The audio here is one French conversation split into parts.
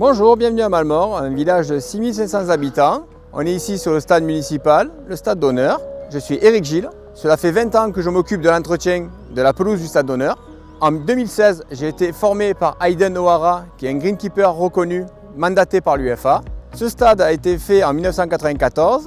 Bonjour, bienvenue à Malmort, un village de 6500 habitants. On est ici sur le stade municipal, le stade d'honneur. Je suis Éric Gilles. Cela fait 20 ans que je m'occupe de l'entretien de la pelouse du stade d'honneur. En 2016, j'ai été formé par Hayden O'Hara, qui est un greenkeeper reconnu, mandaté par l'UFA. Ce stade a été fait en 1994.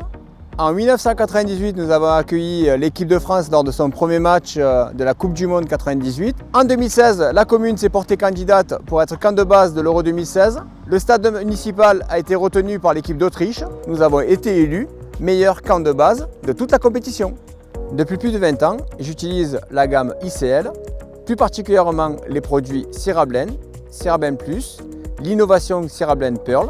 En 1998, nous avons accueilli l'équipe de France lors de son premier match de la Coupe du Monde 98. En 2016, la commune s'est portée candidate pour être camp de base de l'Euro 2016. Le stade municipal a été retenu par l'équipe d'Autriche. Nous avons été élus meilleur camp de base de toute la compétition. Depuis plus de 20 ans, j'utilise la gamme ICL, plus particulièrement les produits Syrablen, Syrablen Plus, l'innovation Syrablen Pearl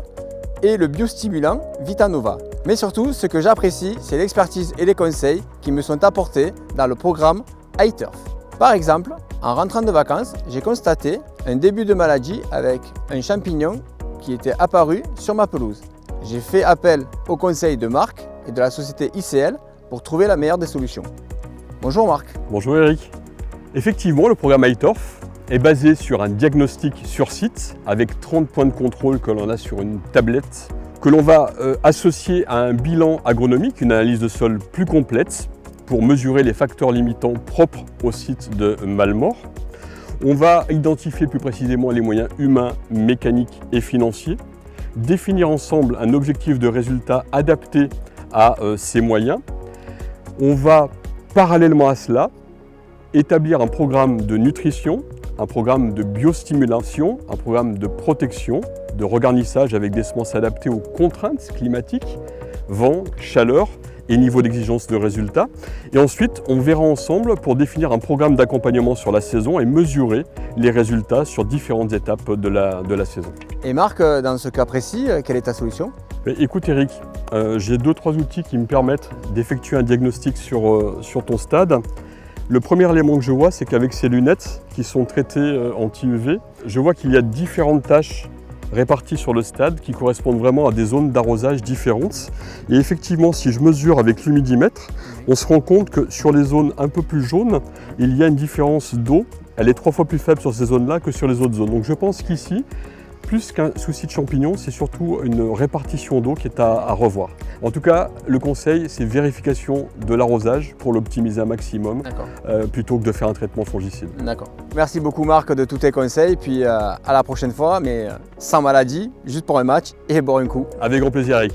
et le biostimulant Vitanova. Mais surtout, ce que j'apprécie, c'est l'expertise et les conseils qui me sont apportés dans le programme iTurf. Par exemple, en rentrant de vacances, j'ai constaté un début de maladie avec un champignon qui était apparu sur ma pelouse. J'ai fait appel aux conseils de Marc et de la société ICL pour trouver la meilleure des solutions. Bonjour Marc. Bonjour Eric. Effectivement, le programme iTurf est basé sur un diagnostic sur site avec 30 points de contrôle que l'on a sur une tablette que l'on va associer à un bilan agronomique, une analyse de sol plus complète pour mesurer les facteurs limitants propres au site de Malmort. On va identifier plus précisément les moyens humains, mécaniques et financiers, définir ensemble un objectif de résultat adapté à ces moyens. On va parallèlement à cela établir un programme de nutrition, un programme de biostimulation, un programme de protection, de regarnissage avec des semences adaptées aux contraintes climatiques, vent, chaleur et niveau d'exigence de résultats. Et ensuite, on verra ensemble pour définir un programme d'accompagnement sur la saison et mesurer les résultats sur différentes étapes de la saison. Et Marc, dans ce cas précis, quelle est ta solution ? Écoute Eric, j'ai 2-3 outils qui me permettent d'effectuer un diagnostic sur ton stade. Le premier élément que je vois, c'est qu'avec ces lunettes qui sont traitées anti-UV, je vois qu'il y a différentes tâches réparties sur le stade qui correspondent vraiment à des zones d'arrosage différentes. Et effectivement, si je mesure avec l'humidimètre, on se rend compte que sur les zones un peu plus jaunes, il y a une différence d'eau. Elle est 3 fois plus faible sur ces zones-là que sur les autres zones. Donc je pense qu'ici, plus qu'un souci de champignons, c'est surtout une répartition d'eau qui est à revoir. En tout cas, le conseil, c'est vérification de l'arrosage pour l'optimiser un maximum, plutôt que de faire un traitement fongicide. D'accord. Merci beaucoup Marc de tous tes conseils, puis à la prochaine fois, mais sans maladie, juste pour un match et boire un coup. Avec grand plaisir Eric.